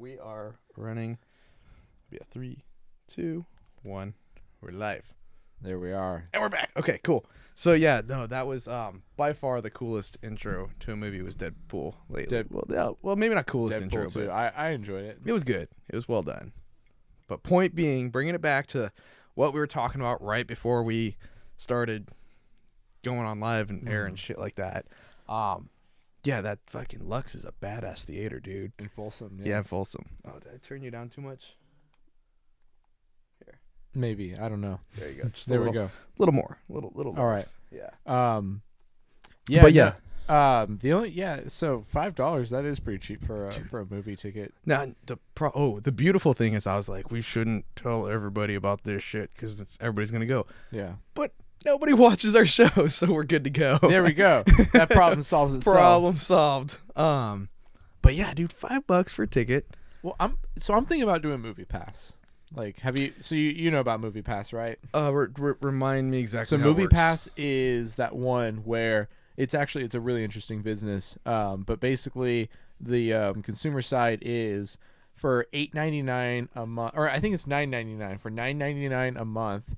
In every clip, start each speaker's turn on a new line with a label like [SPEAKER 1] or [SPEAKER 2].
[SPEAKER 1] We are running. Yeah, 3, 2, 1. We're live.
[SPEAKER 2] There we are.
[SPEAKER 1] And we're back. Okay, cool. So yeah, no, that was by far the coolest intro to a movie was Deadpool lately. Well, maybe not coolest
[SPEAKER 2] Deadpool
[SPEAKER 1] intro,
[SPEAKER 2] too.
[SPEAKER 1] but
[SPEAKER 2] I enjoyed it.
[SPEAKER 1] it was good. It was well done. But point being, bringing it back to what we were talking about right before we started going on live and air and shit like that. Yeah, that fucking Lux is a badass theater, dude.
[SPEAKER 2] In Folsom, yes.
[SPEAKER 1] Yeah, in Folsom. Oh, did I turn you down too much? Here.
[SPEAKER 2] Maybe. I don't know.
[SPEAKER 1] There you go. Just
[SPEAKER 2] There
[SPEAKER 1] a
[SPEAKER 2] we
[SPEAKER 1] little,
[SPEAKER 2] go.
[SPEAKER 1] little more. Little
[SPEAKER 2] All right.
[SPEAKER 1] Yeah.
[SPEAKER 2] Yeah.
[SPEAKER 1] But yeah.
[SPEAKER 2] So $5, that is pretty cheap for a movie ticket.
[SPEAKER 1] Now, the beautiful thing is I was like, we shouldn't tell everybody about this shit because everybody's going to go.
[SPEAKER 2] Yeah.
[SPEAKER 1] But nobody watches our show, so we're good to go.
[SPEAKER 2] There we go. That problem solves itself.
[SPEAKER 1] Problem solved. But yeah, dude, $5 for a ticket.
[SPEAKER 2] Well, I'm thinking about doing Movie Pass. Like, have you? So you know about Movie Pass, right?
[SPEAKER 1] Remind me exactly.
[SPEAKER 2] So
[SPEAKER 1] how it
[SPEAKER 2] Movie
[SPEAKER 1] works.
[SPEAKER 2] Pass is that one where it's a really interesting business. But basically the consumer side is for $8.99 a month, or I think it's $9.99. For $9.99 a month,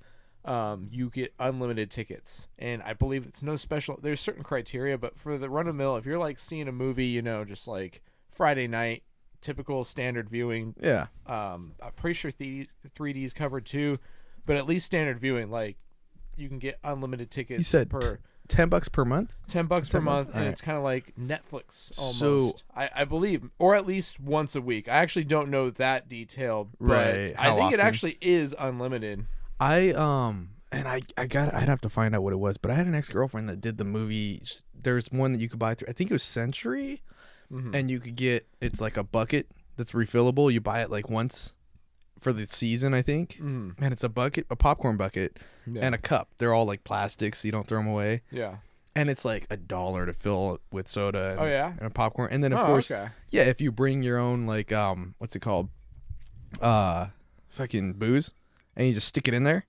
[SPEAKER 2] you get unlimited tickets, and I believe it's no special. There's certain criteria, but for the run of mill, if you're like seeing a movie, just like Friday night, typical standard viewing.
[SPEAKER 1] Yeah.
[SPEAKER 2] I'm pretty sure 3D's covered too, but at least standard viewing, like you can get unlimited tickets.
[SPEAKER 1] You said
[SPEAKER 2] per
[SPEAKER 1] $10 per month.
[SPEAKER 2] $10 per month, and
[SPEAKER 1] Alright.
[SPEAKER 2] it's kind of like Netflix almost.
[SPEAKER 1] So-
[SPEAKER 2] I believe, or at least once a week. I actually don't know that detail, but
[SPEAKER 1] Right,
[SPEAKER 2] I
[SPEAKER 1] how
[SPEAKER 2] think it
[SPEAKER 1] often?
[SPEAKER 2] actually is unlimited.
[SPEAKER 1] I'd have to find out what it was, but I had an ex-girlfriend that did the movie. There's one that you could buy through, I think it was Century, and you could get, it's like a bucket that's refillable. You buy it like once for the season, I think, and it's a popcorn bucket,
[SPEAKER 2] Yeah.
[SPEAKER 1] and a cup. They're all like plastic, so you don't throw them away.
[SPEAKER 2] Yeah.
[SPEAKER 1] And it's like $1 to fill it with soda and,
[SPEAKER 2] Oh, yeah?
[SPEAKER 1] and a popcorn. And then of
[SPEAKER 2] Oh,
[SPEAKER 1] course,
[SPEAKER 2] okay.
[SPEAKER 1] yeah, if you bring your own like what's it called? Fucking booze, and you just stick it in there.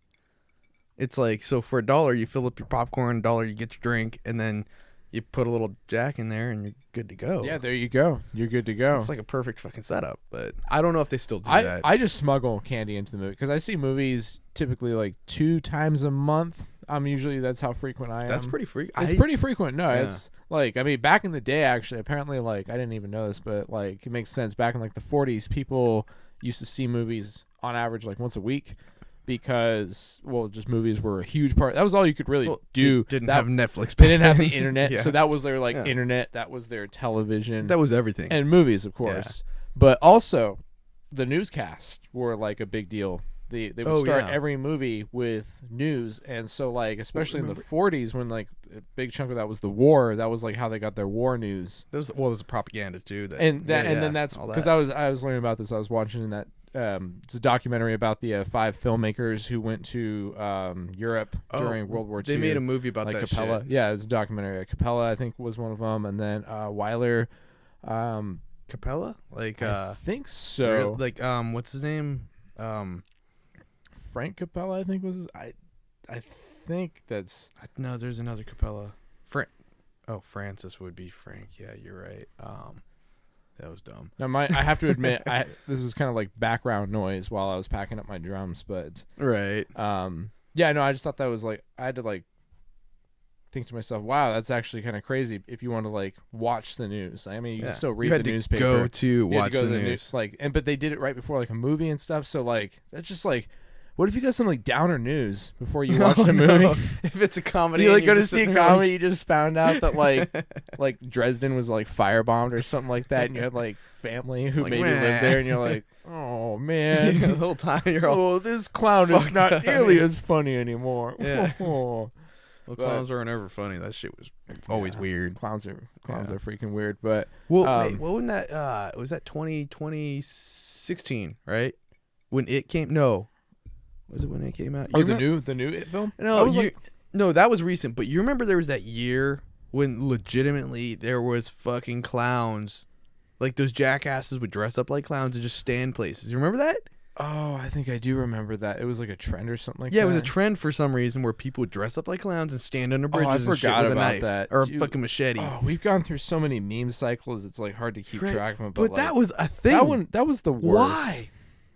[SPEAKER 1] It's like, so for $1 you fill up your popcorn, $1 you get your drink, and then you put a little Jack in there and you're good to go.
[SPEAKER 2] Yeah, there you go. You're good to go.
[SPEAKER 1] It's like a perfect fucking setup, but I don't know if they still do that.
[SPEAKER 2] I just smuggle candy into the movie because I see movies typically like 2 times a month. That's how frequent I am.
[SPEAKER 1] That's pretty free.
[SPEAKER 2] It's pretty frequent. No,
[SPEAKER 1] Yeah.
[SPEAKER 2] it's like, I mean, back in the day, actually, apparently, like, I didn't even know this, but like, it makes sense. Back in like the 40s, people used to see movies on average like once a week because, well, just movies were a huge part. That was all you could really do.
[SPEAKER 1] Didn't have Netflix.
[SPEAKER 2] They didn't have the
[SPEAKER 1] back then.
[SPEAKER 2] internet,
[SPEAKER 1] Yeah.
[SPEAKER 2] so that was their like
[SPEAKER 1] Yeah.
[SPEAKER 2] internet. That was their television.
[SPEAKER 1] That was everything.
[SPEAKER 2] And movies, of course. But also, the newscasts were like a big deal. They would start every movie with news, and so like, especially in the 40s, when like a big chunk of that was the war. That was like how they got their war news.
[SPEAKER 1] There's propaganda too.
[SPEAKER 2] Then that's
[SPEAKER 1] all
[SPEAKER 2] because
[SPEAKER 1] that.
[SPEAKER 2] I was learning about this. I was watching that. It's a documentary about the 5 filmmakers who went to Europe during World War II.
[SPEAKER 1] They made a movie about
[SPEAKER 2] like
[SPEAKER 1] that
[SPEAKER 2] Capella.
[SPEAKER 1] shit.
[SPEAKER 2] Yeah, it's a documentary. Capella, I think, was one of them, and then Weiler.
[SPEAKER 1] Capella? Like
[SPEAKER 2] I think so.
[SPEAKER 1] like what's his name?
[SPEAKER 2] Frank Capella, I think was his, I think that's
[SPEAKER 1] No, there's another Capella. Francis would be Frank. Yeah, you're right. That was dumb.
[SPEAKER 2] now I have to admit this was kind of like background noise while I was packing up my drums, but
[SPEAKER 1] Right.
[SPEAKER 2] yeah, no, I just thought that was like, I had to like think to myself, wow, that's actually kind of crazy if you want to like watch the news. I mean, you can still read the newspaper.
[SPEAKER 1] You had to
[SPEAKER 2] You had
[SPEAKER 1] watch
[SPEAKER 2] to go
[SPEAKER 1] the
[SPEAKER 2] to
[SPEAKER 1] news.
[SPEAKER 2] but they did it right before like a movie and stuff, so like that's just like, what if you got some like downer news before you watch the movie?
[SPEAKER 1] No. If it's a comedy,
[SPEAKER 2] You like
[SPEAKER 1] and
[SPEAKER 2] go
[SPEAKER 1] you're
[SPEAKER 2] to
[SPEAKER 1] just
[SPEAKER 2] see a
[SPEAKER 1] sitting there
[SPEAKER 2] comedy, you just found out that like Dresden was like firebombed or something like that, and you had like family who
[SPEAKER 1] Like,
[SPEAKER 2] maybe
[SPEAKER 1] meh.
[SPEAKER 2] lived there, and you're like, oh
[SPEAKER 1] like,
[SPEAKER 2] man,
[SPEAKER 1] the whole time you're all.
[SPEAKER 2] oh, this clown is
[SPEAKER 1] fucked
[SPEAKER 2] not
[SPEAKER 1] up.
[SPEAKER 2] nearly as funny anymore.
[SPEAKER 1] Yeah.
[SPEAKER 2] Oh.
[SPEAKER 1] Well, clowns weren't ever funny. That shit was always
[SPEAKER 2] Yeah.
[SPEAKER 1] weird.
[SPEAKER 2] Clowns are
[SPEAKER 1] Yeah.
[SPEAKER 2] freaking weird, but
[SPEAKER 1] Well, wait, what when that was that 2016, right? When it came? No, was it when it came out?
[SPEAKER 2] oh,
[SPEAKER 1] You
[SPEAKER 2] the
[SPEAKER 1] remember-
[SPEAKER 2] new It film?
[SPEAKER 1] No,
[SPEAKER 2] I was like,
[SPEAKER 1] no, that was recent. But you remember there was that year when legitimately there was fucking clowns, like those jackasses would dress up like clowns and just stand places. You remember that?
[SPEAKER 2] Oh, I think I do remember that. It was like a trend or something like that.
[SPEAKER 1] Yeah, it was a trend for some reason where people would dress up like clowns and stand under bridges
[SPEAKER 2] I
[SPEAKER 1] and shit
[SPEAKER 2] forgot
[SPEAKER 1] with a
[SPEAKER 2] about
[SPEAKER 1] knife
[SPEAKER 2] that.
[SPEAKER 1] or
[SPEAKER 2] Dude,
[SPEAKER 1] a fucking machete.
[SPEAKER 2] Oh, we've gone through so many meme cycles. It's like hard to keep track of them.
[SPEAKER 1] But
[SPEAKER 2] like,
[SPEAKER 1] that was a thing.
[SPEAKER 2] That was the worst.
[SPEAKER 1] Why?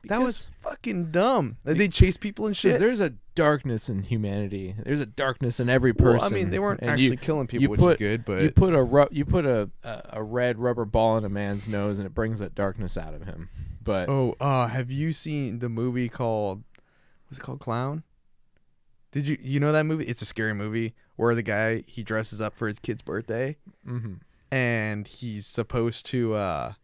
[SPEAKER 1] That was fucking dumb. They chase people and shit.
[SPEAKER 2] There's a darkness in humanity. There's a darkness in every person.
[SPEAKER 1] Well, I mean, they weren't actually killing people, which is good. But
[SPEAKER 2] you put a red rubber ball in a man's nose, and it brings that darkness out of him. But
[SPEAKER 1] have you seen the movie called? Was it called Clown? Did you know that movie? It's a scary movie where the guy, he dresses up for his kid's birthday, and he's supposed to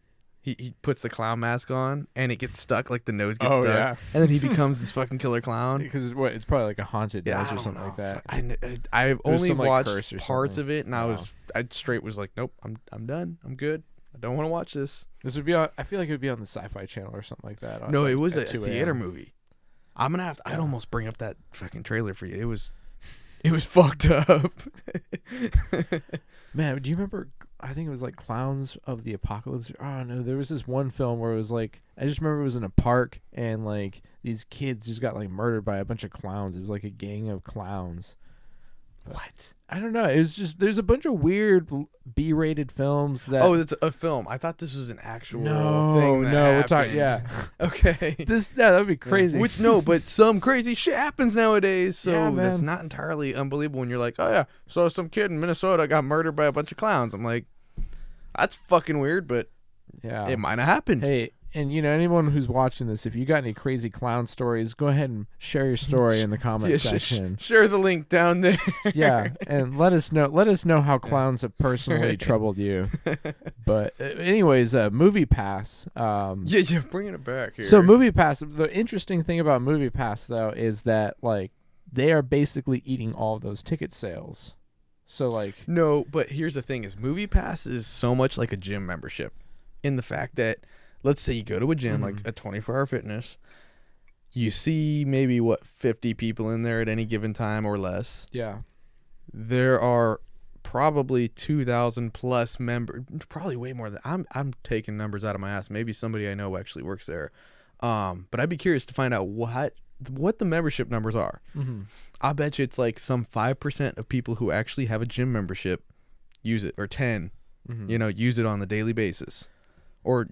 [SPEAKER 1] he puts the clown mask on and it gets stuck, like the nose gets stuck,
[SPEAKER 2] yeah.
[SPEAKER 1] and then he becomes this fucking killer clown.
[SPEAKER 2] Because it's probably like a haunted nose or something like that.
[SPEAKER 1] I've only
[SPEAKER 2] some, like,
[SPEAKER 1] watched
[SPEAKER 2] curse or
[SPEAKER 1] parts
[SPEAKER 2] something.
[SPEAKER 1] of it, and I straight was like, nope, I'm done. I'm good. I don't want to watch this.
[SPEAKER 2] This would be on. I feel like it would be on the Sci-Fi Channel or something like that.
[SPEAKER 1] No,
[SPEAKER 2] like,
[SPEAKER 1] it was a
[SPEAKER 2] 2
[SPEAKER 1] theater
[SPEAKER 2] a.m.
[SPEAKER 1] movie. I'm gonna have to. I'd almost bring up that fucking trailer for you. It was fucked up.
[SPEAKER 2] Man, do you remember? I think it was like Clowns of the Apocalypse. Oh no, there was this one film where it was like, I just remember it was in a park and like these kids just got like murdered by a bunch of clowns. It was like a gang of clowns.
[SPEAKER 1] What?
[SPEAKER 2] I don't know. It was just, there's a bunch of weird B-rated films that.
[SPEAKER 1] Oh, it's a film. I thought this was an actual thing. That
[SPEAKER 2] we're
[SPEAKER 1] happened.
[SPEAKER 2] talking. Yeah.
[SPEAKER 1] Okay.
[SPEAKER 2] That would be crazy.
[SPEAKER 1] But some crazy shit happens nowadays, so
[SPEAKER 2] Yeah,
[SPEAKER 1] that's
[SPEAKER 2] man.
[SPEAKER 1] not entirely unbelievable. When you're like, oh yeah, so some kid in Minnesota got murdered by a bunch of clowns. I'm like, that's fucking weird, but
[SPEAKER 2] Yeah.
[SPEAKER 1] it might have happened.
[SPEAKER 2] Hey, and anyone who's watching this, if you got any crazy clown stories, go ahead and share your story in the comment section.
[SPEAKER 1] Share the link down there.
[SPEAKER 2] Yeah, and let us know how clowns have personally troubled you. But anyways, Movie Pass.
[SPEAKER 1] Yeah, bringing it back here.
[SPEAKER 2] So Movie Pass. The interesting thing about Movie Pass though is that like they are basically eating all of those ticket sales. So like
[SPEAKER 1] no, but here's the thing: is Movie Pass is so much like a gym membership, in the fact that, let's say you go to a gym, like a 24-hour fitness, you see maybe 50 people in there at any given time or less.
[SPEAKER 2] Yeah.
[SPEAKER 1] There are probably 2,000 plus members, probably way more than I'm taking numbers out of my ass. Maybe somebody I know actually works there. But I'd be curious to find out what the membership numbers are. I bet you it's like some 5% of people who actually have a gym membership use it, or 10, use it on the daily basis. Or,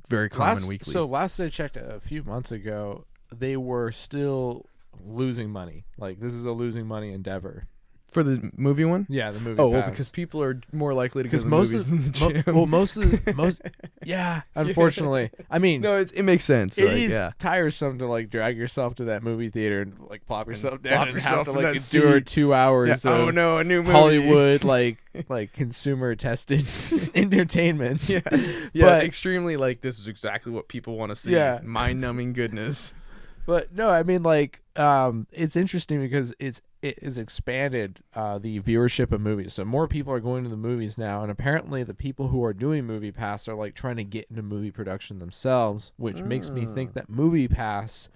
[SPEAKER 1] very common weekly.
[SPEAKER 2] So last I checked a few months ago, they were still losing money. Like, this is a losing money endeavor.
[SPEAKER 1] For the movie one?
[SPEAKER 2] Yeah, the movie
[SPEAKER 1] Pass.
[SPEAKER 2] Pass.
[SPEAKER 1] Because people are more likely to go to the movies than the gym.
[SPEAKER 2] Yeah, unfortunately. I mean,
[SPEAKER 1] no, it makes sense.
[SPEAKER 2] It is tiresome to like drag yourself to that movie theater and like plop yourself down and have to like endure 2 hours of
[SPEAKER 1] a new movie.
[SPEAKER 2] Hollywood like consumer tested entertainment.
[SPEAKER 1] Yeah,
[SPEAKER 2] but,
[SPEAKER 1] extremely like, this is exactly what people want to see.
[SPEAKER 2] Yeah.
[SPEAKER 1] Mind-numbing goodness.
[SPEAKER 2] But no, I mean, like, it's interesting because it has expanded the viewership of movies. So more people are going to the movies now, and apparently the people who are doing Movie Pass are like trying to get into movie production themselves, which makes me think that Movie Pass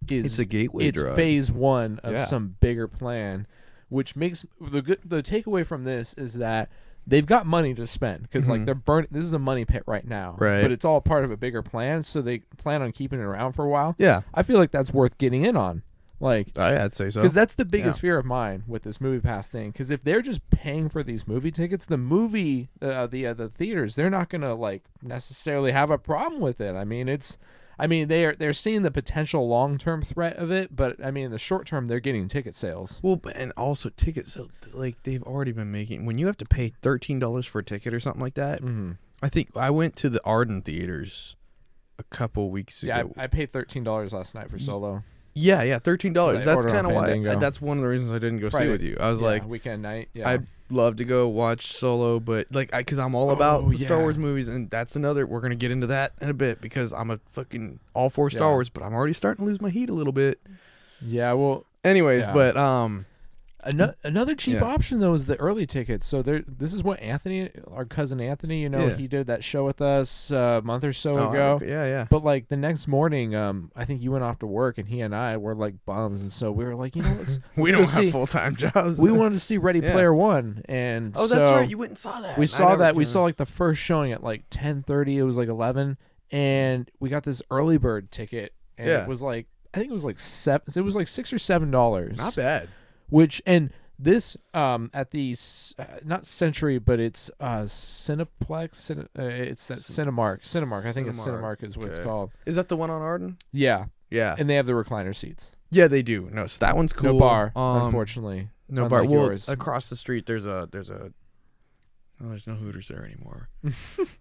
[SPEAKER 1] it's a gateway drug.
[SPEAKER 2] It's phase one of some bigger plan, which makes the takeaway from this is that they've got money to spend because like they're burning. This is a money pit right now,
[SPEAKER 1] right?
[SPEAKER 2] But it's all part of a bigger plan, so they plan on keeping it around for a while.
[SPEAKER 1] Yeah,
[SPEAKER 2] I feel like that's worth getting in on. Like,
[SPEAKER 1] I'd say so,
[SPEAKER 2] because that's the biggest fear of mine with this Movie Pass thing. Because if they're just paying for these movie tickets, the theaters, they're not gonna like necessarily have a problem with it. I mean, they're seeing the potential long-term threat of it, but I mean, in the short term, they're getting ticket sales.
[SPEAKER 1] Well, and also ticket sales, like they've already been making. When you have to pay $13 for a ticket or something like that, I think I went to the Arden theaters a couple weeks ago.
[SPEAKER 2] Yeah, I paid $13 last night for Solo.
[SPEAKER 1] Yeah, $13. That's kind of why.
[SPEAKER 2] That's
[SPEAKER 1] one of the reasons I didn't go see it with you. I was like,
[SPEAKER 2] weekend night. Yeah,
[SPEAKER 1] I'd love to go watch Solo, but like, because I'm all about the Star Wars movies, and that's another. We're gonna get into that in a bit because I'm a fucking all for Star Wars, but I'm already starting to lose my heat a little bit.
[SPEAKER 2] Yeah. Well.
[SPEAKER 1] Anyways, but
[SPEAKER 2] Another cheap option though is the early tickets. So this is what Anthony, our cousin Anthony, he did that show with us a month or so ago.
[SPEAKER 1] Yeah.
[SPEAKER 2] But like the next morning, I think you went off to work and he and I were like bums, and so we were like, let's
[SPEAKER 1] we don't have full-time jobs.
[SPEAKER 2] We wanted to see Ready Player One, and
[SPEAKER 1] that's right, you went and saw that.
[SPEAKER 2] We saw that. We saw like the first showing at like 10:30. It was like 11, and we got this early bird ticket. and
[SPEAKER 1] Yeah.
[SPEAKER 2] it was like I think it was like $6 or $7.
[SPEAKER 1] Not bad.
[SPEAKER 2] Which and this at the not Century, but it's Cineplex. It's that Cinemark. I think it's Cinemark is what it's called.
[SPEAKER 1] Is that the one on Arden?
[SPEAKER 2] Yeah,
[SPEAKER 1] Yeah.
[SPEAKER 2] and they have the recliner seats.
[SPEAKER 1] Yeah, they do. No, so that one's cool.
[SPEAKER 2] No bar, unfortunately.
[SPEAKER 1] No bar.
[SPEAKER 2] unlike
[SPEAKER 1] Well,
[SPEAKER 2] yours.
[SPEAKER 1] across the street, there's there's no Hooters there anymore.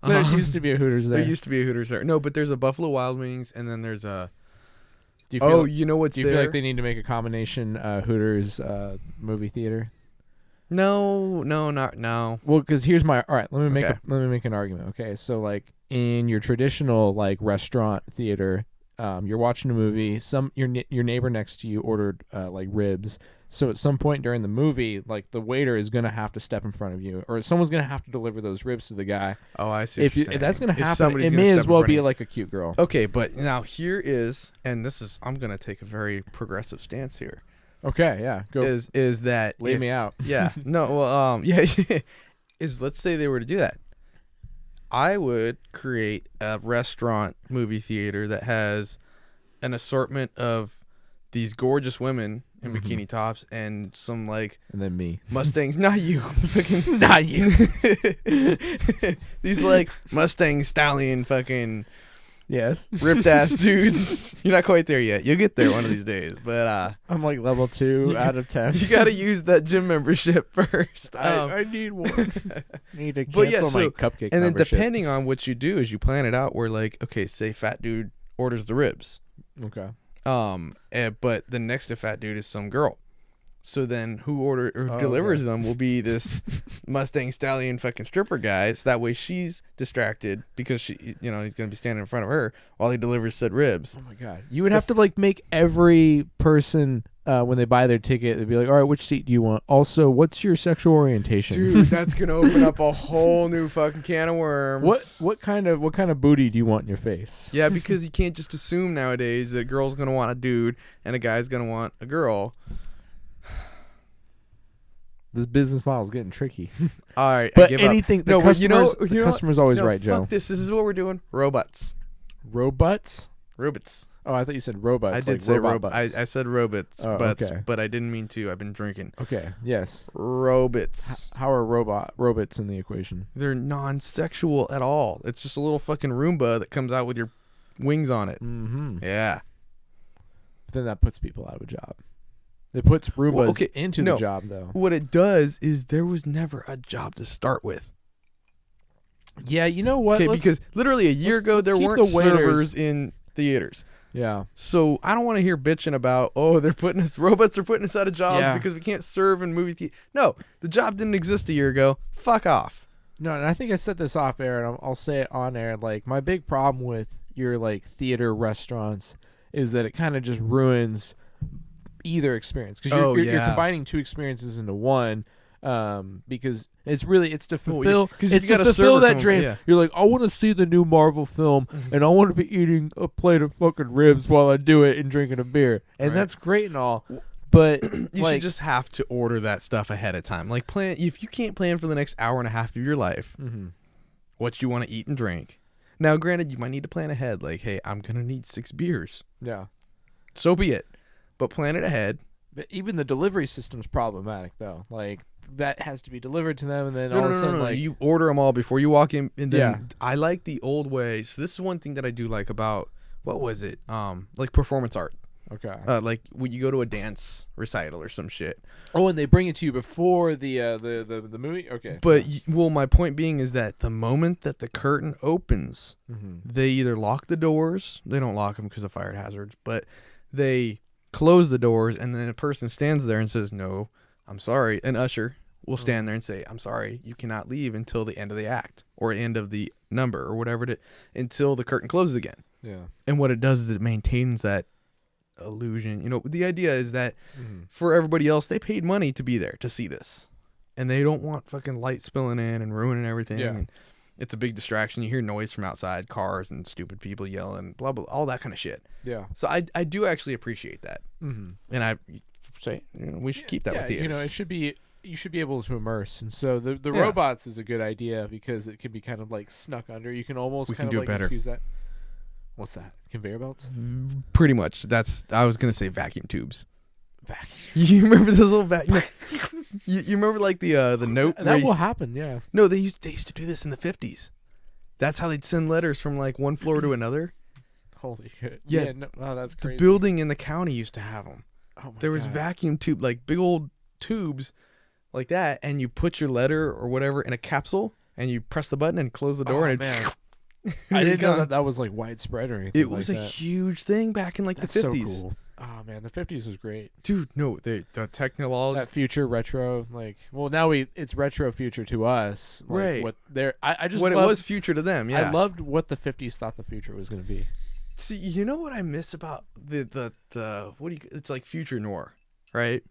[SPEAKER 2] There used to be a Hooters there.
[SPEAKER 1] There used to be a Hooters there. No, but there's a Buffalo Wild Wings, and then there's a.
[SPEAKER 2] Do you feel like,
[SPEAKER 1] you know what's
[SPEAKER 2] do you
[SPEAKER 1] there?
[SPEAKER 2] feel like they need to make a combination Hooters movie theater?
[SPEAKER 1] No, not no.
[SPEAKER 2] Well, because here's my all right. Let me make
[SPEAKER 1] Okay.
[SPEAKER 2] let me make an argument. Okay, so like in your traditional like restaurant theater, you're watching a movie. Your neighbor next to you ordered like ribs. So at some point during the movie, like the waiter is gonna have to step in front of you, or someone's gonna have to deliver those ribs to the guy.
[SPEAKER 1] Oh, I see. What you're saying.
[SPEAKER 2] If that's gonna happen,
[SPEAKER 1] somebody's
[SPEAKER 2] it
[SPEAKER 1] gonna
[SPEAKER 2] may
[SPEAKER 1] step
[SPEAKER 2] as
[SPEAKER 1] in
[SPEAKER 2] well
[SPEAKER 1] front
[SPEAKER 2] be
[SPEAKER 1] of you.
[SPEAKER 2] like a cute girl.
[SPEAKER 1] Okay, but now here is, and this is, I'm gonna take a very progressive stance here.
[SPEAKER 2] Okay, yeah, go.
[SPEAKER 1] Is that
[SPEAKER 2] Lay me out.
[SPEAKER 1] Yeah. No. Well. Yeah. Is let's say they were to do that, I would create a restaurant movie theater that has an assortment of these gorgeous women in bikini tops and some like
[SPEAKER 2] And then me.
[SPEAKER 1] Mustangs. Not you. Fucking
[SPEAKER 2] Not you.
[SPEAKER 1] These like Mustang stallion fucking
[SPEAKER 2] Yes.
[SPEAKER 1] ripped ass dudes. You're not quite there yet. You'll get there one of these days. But
[SPEAKER 2] I'm like level 2 out of 10.
[SPEAKER 1] you got to use that gym membership first.
[SPEAKER 2] I need one. Need to
[SPEAKER 1] But
[SPEAKER 2] cancel
[SPEAKER 1] yeah, so-
[SPEAKER 2] my cupcake
[SPEAKER 1] And then
[SPEAKER 2] membership.
[SPEAKER 1] depending on what you do is you plan it out where like, okay, say fat dude orders the ribs.
[SPEAKER 2] Okay.
[SPEAKER 1] But the next to fat dude is some girl. So then who
[SPEAKER 2] Oh,
[SPEAKER 1] delivers
[SPEAKER 2] okay.
[SPEAKER 1] them will be this Mustang stallion fucking stripper guy. So that way she's distracted because he's going to be standing in front of her while he delivers said ribs.
[SPEAKER 2] Oh my god. You would have to like make every person when they buy their ticket, they'd be like, "All right, which seat do you want? Also, what's your sexual orientation?"
[SPEAKER 1] Dude, that's going to open up a whole new fucking can of worms.
[SPEAKER 2] What kind of booty do you want in your face?
[SPEAKER 1] Yeah, because you can't just assume nowadays that a girl's going to want a dude and a guy's going to want a girl.
[SPEAKER 2] This business model is getting tricky.
[SPEAKER 1] All right,
[SPEAKER 2] But
[SPEAKER 1] I give
[SPEAKER 2] anything,
[SPEAKER 1] up.
[SPEAKER 2] the
[SPEAKER 1] No, but
[SPEAKER 2] the customer's always right, Joe.
[SPEAKER 1] Fuck this. This is what we're doing. Robots.
[SPEAKER 2] Robots?
[SPEAKER 1] Robots.
[SPEAKER 2] Oh, I thought you said robots.
[SPEAKER 1] I did
[SPEAKER 2] like
[SPEAKER 1] say
[SPEAKER 2] robot
[SPEAKER 1] robot.
[SPEAKER 2] butts.
[SPEAKER 1] I said robots,
[SPEAKER 2] Oh, okay.
[SPEAKER 1] but I didn't mean to. I've been drinking.
[SPEAKER 2] Okay. Yes.
[SPEAKER 1] Robots.
[SPEAKER 2] How are robots in the equation?
[SPEAKER 1] They're non-sexual at all. It's just a little fucking Roomba that comes out with your wings on it.
[SPEAKER 2] Mm-hmm.
[SPEAKER 1] Yeah.
[SPEAKER 2] But then that puts people out of a job. It puts Roombas into
[SPEAKER 1] no.
[SPEAKER 2] the job, though.
[SPEAKER 1] What it does is there was never a job to start with.
[SPEAKER 2] Yeah, you know what?
[SPEAKER 1] Okay, because literally a year ago there
[SPEAKER 2] keep
[SPEAKER 1] weren't
[SPEAKER 2] the waiters-
[SPEAKER 1] servers in theaters.
[SPEAKER 2] Yeah.
[SPEAKER 1] So I don't want to hear bitching about, robots are putting us out of jobs
[SPEAKER 2] Yeah.
[SPEAKER 1] because we can't serve in movie theater. No, the job didn't exist a year ago. Fuck off.
[SPEAKER 2] No, and I think I said this off air, and I'll say it on air. Like, my big problem with your like theater restaurants is that it kind of just ruins either experience because you're combining two experiences into one. Because it's to fulfill
[SPEAKER 1] Because
[SPEAKER 2] it's
[SPEAKER 1] if you
[SPEAKER 2] to
[SPEAKER 1] got a
[SPEAKER 2] fulfill
[SPEAKER 1] server
[SPEAKER 2] that
[SPEAKER 1] coming-
[SPEAKER 2] dream.
[SPEAKER 1] yeah.
[SPEAKER 2] You're like, I want to see the new Marvel film, and I want to be eating a plate of fucking ribs while I do it and drinking a beer, and
[SPEAKER 1] Right.
[SPEAKER 2] that's great and all. But
[SPEAKER 1] You
[SPEAKER 2] like,
[SPEAKER 1] should just have to order that stuff ahead of time. Like plan if you can't plan for the next hour and a half of your life, what you want to eat and drink. Now, granted, you might need to plan ahead. Like, hey, I'm gonna need 6 beers.
[SPEAKER 2] yeah.
[SPEAKER 1] So be it. But plan it ahead.
[SPEAKER 2] But even the delivery system's problematic, though. Like, that has to be delivered to them, and then
[SPEAKER 1] No,
[SPEAKER 2] all of a sudden,
[SPEAKER 1] no.
[SPEAKER 2] like,
[SPEAKER 1] You order them all before you walk in. And then
[SPEAKER 2] Yeah.
[SPEAKER 1] I like the old way. So this is one thing that I do like about what was it? Like performance art.
[SPEAKER 2] okay.
[SPEAKER 1] Like when you go to a dance recital or some shit.
[SPEAKER 2] Oh, and they bring it to you before the movie. Okay.
[SPEAKER 1] But my point being is that the moment that the curtain opens, they either lock the doors. They don't lock them because of fire hazards, but they close the doors, and then a person stands there and says, "No, I'm sorry." An usher will stand there and say, "I'm sorry, you cannot leave until the end of the act or end of the number or whatever until the curtain closes again."
[SPEAKER 2] Yeah.
[SPEAKER 1] And what it does is it maintains that illusion. The idea is that for everybody else, they paid money to be there to see this, and they don't want fucking light spilling in and ruining everything.
[SPEAKER 2] Yeah.
[SPEAKER 1] And it's a big distraction. You hear noise from outside, cars and stupid people yelling, blah blah, all that kind of shit.
[SPEAKER 2] Yeah.
[SPEAKER 1] So I do actually appreciate that,
[SPEAKER 2] Mm-hmm.
[SPEAKER 1] and I say we should keep that with theaters.
[SPEAKER 2] it should be. You should be able to immerse, and so the
[SPEAKER 1] Yeah.
[SPEAKER 2] robots is a good idea because it can be kind of like snuck under. You can almost
[SPEAKER 1] We
[SPEAKER 2] kind
[SPEAKER 1] can
[SPEAKER 2] of
[SPEAKER 1] do it
[SPEAKER 2] like
[SPEAKER 1] better.
[SPEAKER 2] excuse that. What's that? Conveyor belts?
[SPEAKER 1] Pretty much. I was gonna say vacuum tubes.
[SPEAKER 2] Vacuum.
[SPEAKER 1] You remember those little vacuum? You remember like the note?
[SPEAKER 2] That will happen. Yeah.
[SPEAKER 1] No, they used to do this in the 50s. That's how they'd send letters from like one floor to another.
[SPEAKER 2] Holy shit.
[SPEAKER 1] Yeah.
[SPEAKER 2] No, oh, that's crazy.
[SPEAKER 1] The building in the county used to have them.
[SPEAKER 2] Oh my
[SPEAKER 1] There was
[SPEAKER 2] God.
[SPEAKER 1] vacuum tube, like big old tubes like that, and you put your letter or whatever in a capsule, and you press the button and close the door, and
[SPEAKER 2] man.
[SPEAKER 1] I
[SPEAKER 2] I didn't know that was like widespread or anything.
[SPEAKER 1] It was
[SPEAKER 2] like
[SPEAKER 1] a
[SPEAKER 2] that.
[SPEAKER 1] huge thing back in like
[SPEAKER 2] That's
[SPEAKER 1] the
[SPEAKER 2] so
[SPEAKER 1] 50s.
[SPEAKER 2] cool. Oh man, the 50s was great.
[SPEAKER 1] Dude, no, the technology.
[SPEAKER 2] That future retro, like, well, now it's retro future to us. Like,
[SPEAKER 1] Right.
[SPEAKER 2] What they're, I just
[SPEAKER 1] what
[SPEAKER 2] loved,
[SPEAKER 1] it was future to them, yeah.
[SPEAKER 2] I loved what the 50s thought the future was going to be.
[SPEAKER 1] See, you know what I miss about the what do you? It's like future noir, right?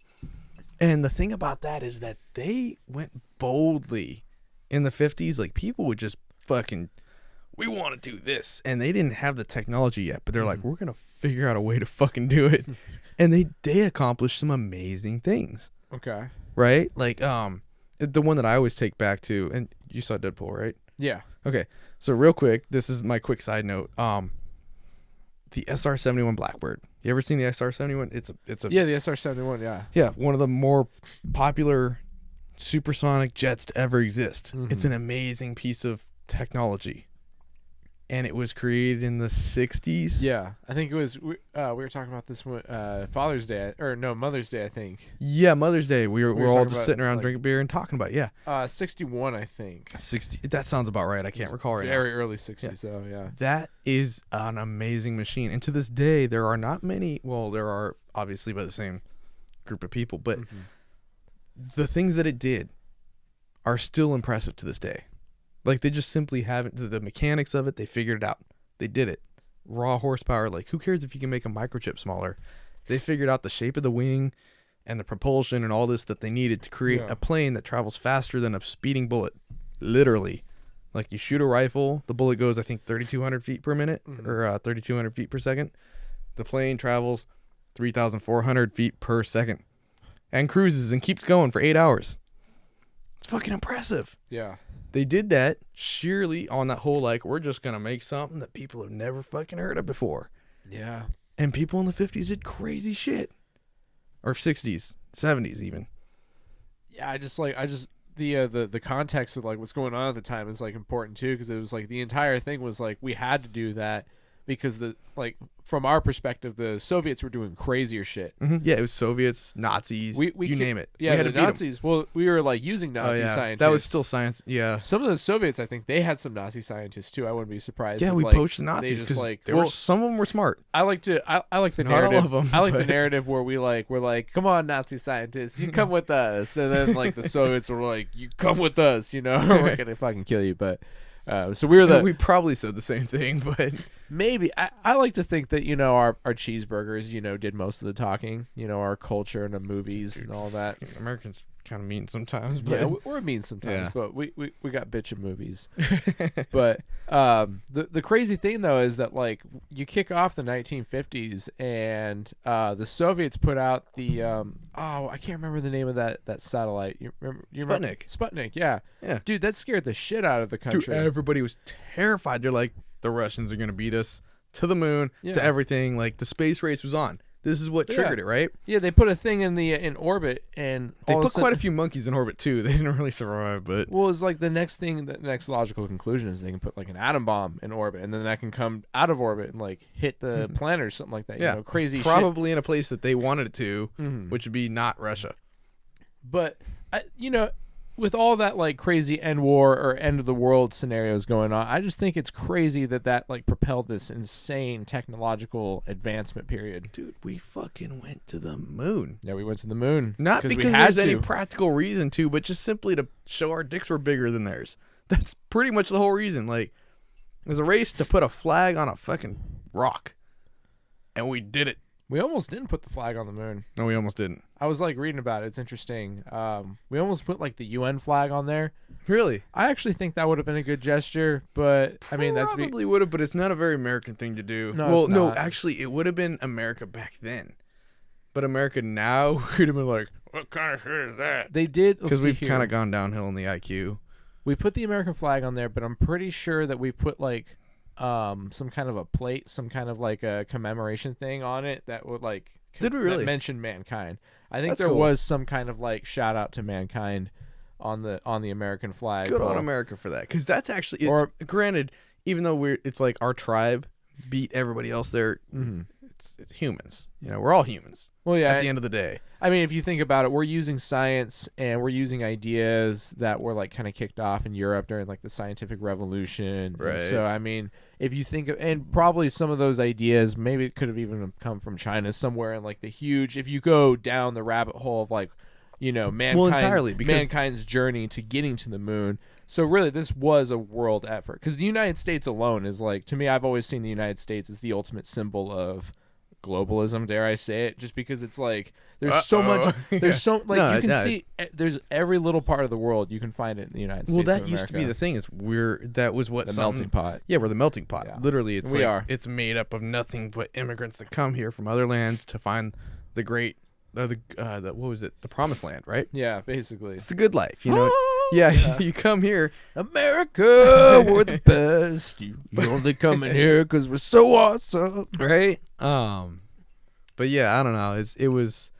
[SPEAKER 1] And the thing about that is that they went boldly in the 50s. Like people would just fucking, we want to do this, and they didn't have the technology yet, but they're like, we're gonna figure out a way to fucking do it, and they accomplished some amazing things,
[SPEAKER 2] Okay.
[SPEAKER 1] right? Like the one that I always take back to, and you saw Deadpool, right?
[SPEAKER 2] Yeah.
[SPEAKER 1] Okay, so real quick, this is my quick side note. The SR-71 Blackbird. You ever seen the SR-71? It's a
[SPEAKER 2] Yeah, the SR-71. Yeah.
[SPEAKER 1] yeah, one of the more popular supersonic jets to ever exist. It's an amazing piece of technology, and it was created in the 60s.
[SPEAKER 2] Yeah, I think it was. We were talking about this one, Father's Day, or no, Mother's Day, I think.
[SPEAKER 1] Yeah, Mother's Day. We're
[SPEAKER 2] were
[SPEAKER 1] all
[SPEAKER 2] talking
[SPEAKER 1] just
[SPEAKER 2] about,
[SPEAKER 1] sitting around
[SPEAKER 2] like-
[SPEAKER 1] drinking beer and talking about it. Yeah,
[SPEAKER 2] 61, I think.
[SPEAKER 1] 60. That sounds about right. I can't recall right now.
[SPEAKER 2] Very early 60s, though. Yeah.
[SPEAKER 1] That is an amazing machine. And to this day, there are not many. Well, there are obviously by the same group of people, but the things that it did are still impressive to this day. Like they just simply haven't. The mechanics of it, they figured it out. They did it. Raw horsepower. Like who cares if you can make a microchip smaller? They figured out the shape of the wing and the propulsion and all this that they needed to create a plane that travels faster than a speeding bullet. Literally. Like you shoot a rifle, the bullet goes, I think, 3,200 feet per minute or 3,200 feet per second. The plane travels 3,400 feet per second and cruises and keeps going for 8 hours. It's fucking impressive.
[SPEAKER 2] Yeah.
[SPEAKER 1] They did that sheerly on that whole, like, we're just going to make something that people have never fucking heard of before.
[SPEAKER 2] Yeah.
[SPEAKER 1] And people in the 50s did crazy shit. Or 60s, 70s even.
[SPEAKER 2] Yeah, the context of like what's going on at the time is like important too, because it was like the entire thing was like we had to do that because from our perspective the Soviets were doing crazier shit.
[SPEAKER 1] Yeah, it was Soviets, Nazis, you name it.
[SPEAKER 2] Yeah,
[SPEAKER 1] we had
[SPEAKER 2] the
[SPEAKER 1] to beat 'em.
[SPEAKER 2] Nazis. Well, we were like using Nazi scientists.
[SPEAKER 1] That was still science. Yeah.
[SPEAKER 2] Some of the Soviets, I think they had some Nazi scientists too. I wouldn't be surprised.
[SPEAKER 1] Yeah,
[SPEAKER 2] if,
[SPEAKER 1] we
[SPEAKER 2] like,
[SPEAKER 1] poached the
[SPEAKER 2] they
[SPEAKER 1] Nazis
[SPEAKER 2] just,
[SPEAKER 1] because
[SPEAKER 2] like,
[SPEAKER 1] some of them were smart.
[SPEAKER 2] I like the
[SPEAKER 1] Not all
[SPEAKER 2] narrative.
[SPEAKER 1] of 'em,
[SPEAKER 2] I like the
[SPEAKER 1] but-
[SPEAKER 2] narrative where we're like, come on, Nazi scientists, you come with us, and then like the Soviets were like, you come with us, you know, or we're gonna fucking kill you. But so we were
[SPEAKER 1] We probably said the same thing, but
[SPEAKER 2] maybe I like to think that our cheeseburgers did most of the talking, our culture and the movies and all that.
[SPEAKER 1] Americans kind of mean sometimes. But
[SPEAKER 2] Yeah, we're mean sometimes,
[SPEAKER 1] Yeah.
[SPEAKER 2] but we got bitchin' movies. But the crazy thing though is that like you kick off the 1950s and the Soviets put out the I can't remember the name of that satellite. You remember Sputnik, yeah. Dude, that scared the shit out of the country.
[SPEAKER 1] Dude, everybody was terrified. They're like, the Russians are going to beat us to the moon, to everything. Like the space race was on. This is what triggered it, right?
[SPEAKER 2] Yeah, they put a thing in orbit, and
[SPEAKER 1] They
[SPEAKER 2] all of
[SPEAKER 1] put
[SPEAKER 2] a sudden,
[SPEAKER 1] quite a few monkeys in orbit too. They didn't really survive, but
[SPEAKER 2] well, it's like the next logical conclusion is they can put like an atom bomb in orbit, and then that can come out of orbit and like hit the planet or something like that.
[SPEAKER 1] yeah,
[SPEAKER 2] Crazy shit.
[SPEAKER 1] probably in a place that they wanted it to, which would be not Russia.
[SPEAKER 2] But with all that like crazy end war or end of the world scenarios going on, I just think it's crazy that like propelled this insane technological advancement period.
[SPEAKER 1] Dude, we fucking went to the moon.
[SPEAKER 2] Yeah, we went to the moon.
[SPEAKER 1] Not
[SPEAKER 2] we
[SPEAKER 1] because
[SPEAKER 2] had
[SPEAKER 1] there's any
[SPEAKER 2] to.
[SPEAKER 1] practical reason to, but just simply to show our dicks were bigger than theirs. That's pretty much the whole reason. Like, there's a race to put a flag on a fucking rock. And we did it.
[SPEAKER 2] We almost didn't put the flag on the moon.
[SPEAKER 1] No, we almost didn't.
[SPEAKER 2] I was like reading about it. It's interesting. We almost put like the UN flag on there.
[SPEAKER 1] Really?
[SPEAKER 2] I actually think that would have been a good gesture, but I mean that's
[SPEAKER 1] probably would have, but it's not a very American thing to do.
[SPEAKER 2] No,
[SPEAKER 1] well,
[SPEAKER 2] it's
[SPEAKER 1] no,
[SPEAKER 2] not.
[SPEAKER 1] actually, it would have been America back then, but America now would have been like, what kind of shit is that?
[SPEAKER 2] they did
[SPEAKER 1] Because we've kind of gone downhill in the IQ.
[SPEAKER 2] We put the American flag on there, but I'm pretty sure that we put like some kind of a plate, some kind of like a commemoration thing on it that would like
[SPEAKER 1] Did we really?
[SPEAKER 2] that mentioned mankind. I think
[SPEAKER 1] That's
[SPEAKER 2] there
[SPEAKER 1] cool.
[SPEAKER 2] was some kind of like shout out to mankind on the American flag.
[SPEAKER 1] Good on America for that, because that's actually granted. Even though it's like our tribe beat everybody else there. It's humans. You know, we're all humans.
[SPEAKER 2] Well, yeah.
[SPEAKER 1] At the end of the day,
[SPEAKER 2] I mean, if you think about it, we're using science and we're using ideas that were like kind of kicked off in Europe during like the scientific revolution.
[SPEAKER 1] Right.
[SPEAKER 2] And so, I mean, if you think of, and probably some of those ideas, maybe it could have even come from China somewhere in like the huge, if you go down the rabbit hole of like, you know, mankind's journey to getting to the moon. So really, this was a world effort, because the United States alone is like, to me, I've always seen the United States as the ultimate symbol of globalism, dare I say it, just because it's like there's so much, there's so like
[SPEAKER 1] No,
[SPEAKER 2] you can
[SPEAKER 1] no.
[SPEAKER 2] see there's every little part of the world you can find it in the United States.
[SPEAKER 1] well, that
[SPEAKER 2] of
[SPEAKER 1] used to be
[SPEAKER 2] America.
[SPEAKER 1] the thing. Is that was what
[SPEAKER 2] The
[SPEAKER 1] something-
[SPEAKER 2] melting pot.
[SPEAKER 1] Yeah, we're the melting pot.
[SPEAKER 2] Yeah.
[SPEAKER 1] Literally, it's
[SPEAKER 2] We
[SPEAKER 1] like
[SPEAKER 2] are.
[SPEAKER 1] it's made up of nothing but immigrants that come here from other lands to find the great, the what was it? The promised land, right?
[SPEAKER 2] Yeah, basically.
[SPEAKER 1] It's the good life, you know. Yeah, you come here.
[SPEAKER 2] America, we're the best. You only come in here because we're so awesome,
[SPEAKER 1] right? But yeah, I don't know. It was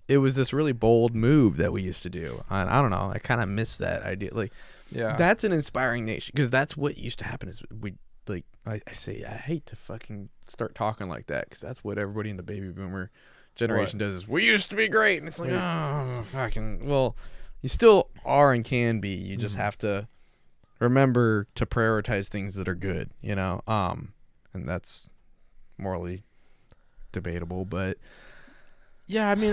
[SPEAKER 1] this really bold move that we used to do, and I don't know. I kind of miss that idea. Like,
[SPEAKER 2] Yeah,
[SPEAKER 1] that's an inspiring nation, because that's what used to happen. Is we like I say I hate to fucking start talking like that, because that's what everybody in the baby boomer generation does. Is we used to be great, and it's like, oh, fucking well. You still are and can be. You just have to remember to prioritize things that are good, you know. And that's morally debatable, but
[SPEAKER 2] yeah. I mean,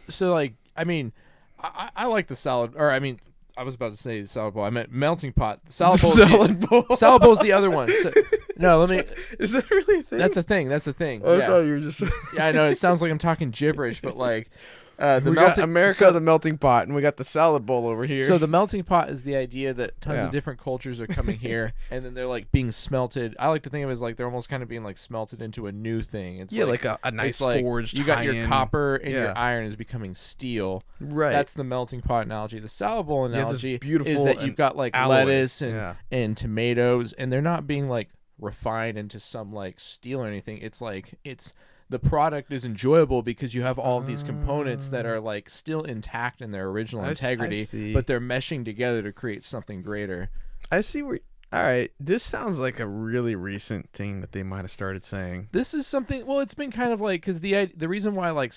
[SPEAKER 2] so like, I mean, I like the salad, or I mean, I was about to say salad bowl. I meant melting pot. Salad bowl. Salad bowl's the other one. So, no, let me.
[SPEAKER 1] Is that really a thing?
[SPEAKER 2] That's a thing. That's a thing.
[SPEAKER 1] I
[SPEAKER 2] Yeah.
[SPEAKER 1] thought you were just.
[SPEAKER 2] Yeah, I know. It sounds like I'm talking gibberish, but like.
[SPEAKER 1] We got America, the melting pot, and we got the salad bowl over here.
[SPEAKER 2] So the melting pot is the idea that tons
[SPEAKER 1] Yeah.
[SPEAKER 2] of different cultures are coming here, and then they're like being smelted. I like to think of it as like they're almost kind of being like smelted into a new thing. It's
[SPEAKER 1] like a nice
[SPEAKER 2] it's like
[SPEAKER 1] forged.
[SPEAKER 2] You got your
[SPEAKER 1] tie-in.
[SPEAKER 2] copper and
[SPEAKER 1] Yeah.
[SPEAKER 2] your iron is becoming steel.
[SPEAKER 1] Right.
[SPEAKER 2] That's the melting pot analogy. The salad bowl
[SPEAKER 1] this
[SPEAKER 2] analogy
[SPEAKER 1] beautiful
[SPEAKER 2] is that you've got like
[SPEAKER 1] alloy.
[SPEAKER 2] lettuce
[SPEAKER 1] Yeah.
[SPEAKER 2] and tomatoes, and they're not being like refined into some like steel or anything. It's like the product is enjoyable because you have all of these components that are like still intact in their original
[SPEAKER 1] I
[SPEAKER 2] integrity,
[SPEAKER 1] see.
[SPEAKER 2] but they're meshing together to create something greater.
[SPEAKER 1] I see where. All right, this sounds like a really recent thing that they might have started saying.
[SPEAKER 2] This is something. Well, it's been kind of like, because the reason why like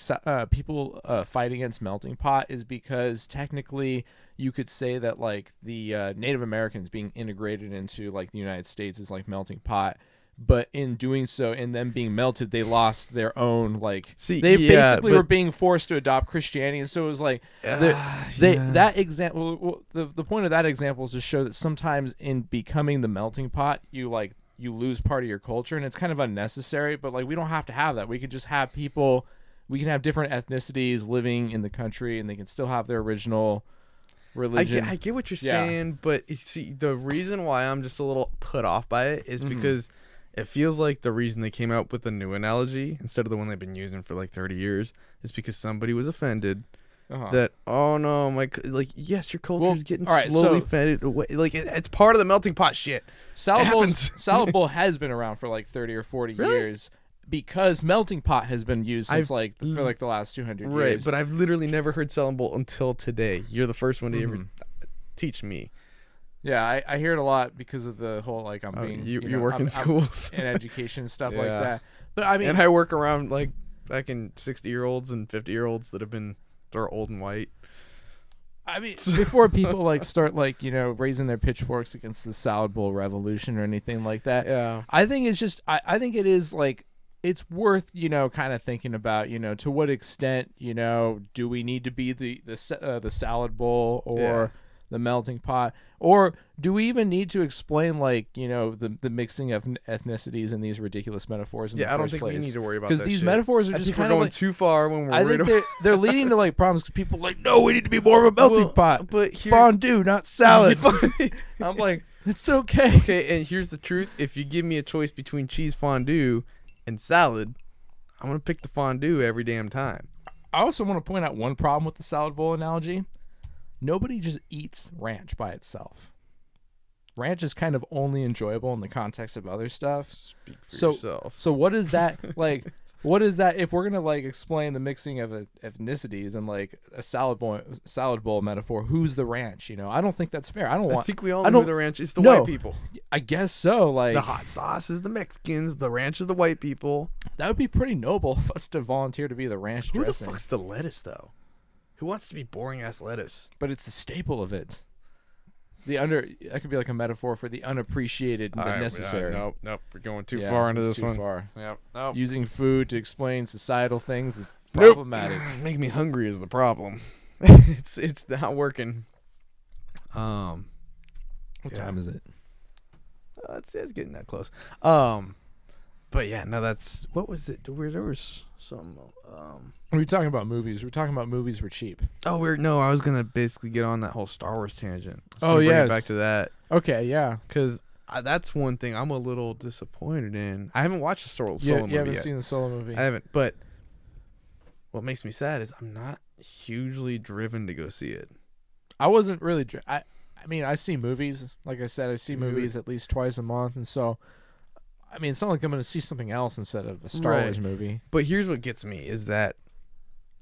[SPEAKER 2] people fight against melting pot is because technically you could say that like the Native Americans being integrated into like the United States is like melting pot. But in doing so, and them being melted, they lost their own like. They basically were being forced to adopt Christianity, and so it was like that example. Well, the point of that example is to show that sometimes in becoming the melting pot, you lose part of your culture, and it's kind of unnecessary. But like we don't have to have that. We could just have people. We can have different ethnicities living in the country, and they can still have their original religion.
[SPEAKER 1] I get what you're saying, but see, the reason why I'm just a little put off by it is because. It feels like the reason they came out with a new analogy instead of the one they've been using for like 30 years is because somebody was offended that, oh no, like, yes, your culture's getting slowly faded away. Like, it's part of the melting pot shit.
[SPEAKER 2] Salad bowl has been around for like 30 or 40 years because melting pot has been used since for the last 200 years.
[SPEAKER 1] Right, but I've literally never heard salad bowl until today. You're the first one to ever teach me.
[SPEAKER 2] Yeah, I hear it a lot because of the whole like
[SPEAKER 1] you work in schools
[SPEAKER 2] and education and stuff like that. But I mean,
[SPEAKER 1] and I work around like fucking 60-year-olds and 50-year-olds that are old and white.
[SPEAKER 2] I mean, before people like start like raising their pitchforks against the salad bowl revolution or anything like that.
[SPEAKER 1] Yeah,
[SPEAKER 2] I think it's just I think it is like it's worth kind of thinking about to what extent do we need to be the salad bowl or the melting pot, or do we even need to explain like the mixing of ethnicities in these ridiculous metaphors?
[SPEAKER 1] I don't think we need to worry about that
[SPEAKER 2] because these
[SPEAKER 1] shit.
[SPEAKER 2] metaphors are
[SPEAKER 1] I
[SPEAKER 2] just
[SPEAKER 1] think
[SPEAKER 2] kind
[SPEAKER 1] we're
[SPEAKER 2] of
[SPEAKER 1] going
[SPEAKER 2] like,
[SPEAKER 1] too far when we're.
[SPEAKER 2] I think they're leading to like problems because people are like, no, we need to be more of a melting pot,
[SPEAKER 1] but
[SPEAKER 2] fondue, not salad. I'm like, it's okay.
[SPEAKER 1] Okay, and here's the truth: if you give me a choice between cheese fondue and salad, I'm gonna pick the fondue every damn time.
[SPEAKER 2] I also want to point out one problem with the salad bowl analogy. Nobody just eats ranch by itself. ranch is kind of only enjoyable in the context of other stuff.
[SPEAKER 1] Speak for yourself.
[SPEAKER 2] So what is that like? What is that? If we're gonna like explain the mixing of ethnicities and like a salad bowl metaphor, who's the ranch? I don't think that's fair.
[SPEAKER 1] I think we all know who the ranch is. The white people.
[SPEAKER 2] I guess so. Like
[SPEAKER 1] the hot sauce is the Mexicans. The ranch is the white people.
[SPEAKER 2] That would be pretty noble of us to volunteer to be the ranch dressing.
[SPEAKER 1] Who the fuck's the lettuce though? Who wants to be boring ass lettuce?
[SPEAKER 2] But it's the staple of it. That could be like a metaphor for the unappreciated and the necessary.
[SPEAKER 1] Nope. We're going too far into this one.
[SPEAKER 2] Too far.
[SPEAKER 1] Yep. Nope.
[SPEAKER 2] Using food to explain societal things is problematic.
[SPEAKER 1] Make me hungry is the problem. it's not working. What
[SPEAKER 2] time is it?
[SPEAKER 1] It's getting that close. But yeah, no, that's what was it? There was some.
[SPEAKER 2] We're talking about movies. We're talking about movies were cheap.
[SPEAKER 1] I was gonna basically get on that whole Star Wars tangent.
[SPEAKER 2] Yeah.
[SPEAKER 1] Back to that.
[SPEAKER 2] Okay, yeah.
[SPEAKER 1] Because that's one thing I'm a little disappointed in. I haven't watched the Solo movie yet.
[SPEAKER 2] You haven't seen the Solo movie.
[SPEAKER 1] I haven't. But what makes me sad is I'm not hugely driven to go see it.
[SPEAKER 2] I wasn't really. I mean, I see movies. Like I said, I see movies at least twice a month, and so. I mean, it's not like I'm going to see something else instead of a Star Wars movie.
[SPEAKER 1] But here's what gets me is that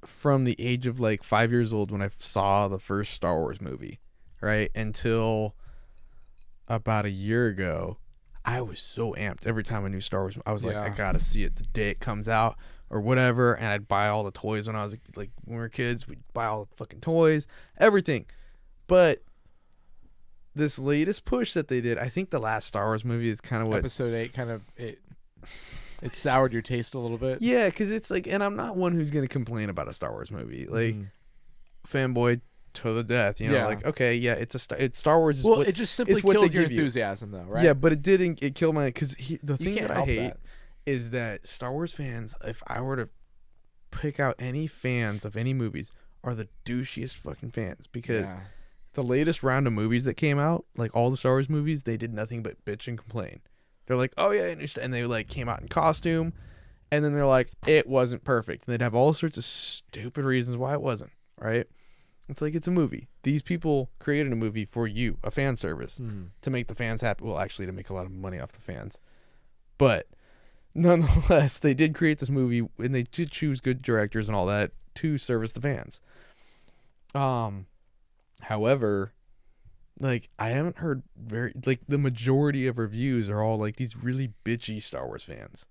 [SPEAKER 1] from the age of like 5 years old when I saw the first Star Wars movie, right, until about a year ago, I was so amped every time a new Star Wars. I was like, I got to see it the day it comes out or whatever. And I'd buy all the toys when I was like when we were kids. We'd buy all the fucking toys, everything. But this latest push that they did, I think the last Star Wars movie is kind of what
[SPEAKER 2] Episode 8 kind of it soured your taste a little bit.
[SPEAKER 1] Yeah, because it's like, and I'm not one who's gonna complain about a Star Wars movie, like fanboy to the death. Like okay, yeah, it's Star Wars.
[SPEAKER 2] It just simply killed your enthusiasm, though, right?
[SPEAKER 1] Yeah, but it didn't. It killed my because the thing that I hate is that Star Wars fans, if I were to pick out any fans of any movies, are the douchiest fucking fans because. Yeah. The latest round of movies that came out, like all the Star Wars movies, they did nothing but bitch and complain. They're like, oh yeah, and they like came out in costume, and then they're like, it wasn't perfect. And they'd have all sorts of stupid reasons why it wasn't, right? It's like, it's a movie. These people created a movie for you, a fan service, to make the fans happy. Well, actually, to make a lot of money off the fans. But nonetheless, they did create this movie, and they did choose good directors and all that to service the fans. However, like I haven't heard the majority of reviews are all like these really bitchy Star Wars fans.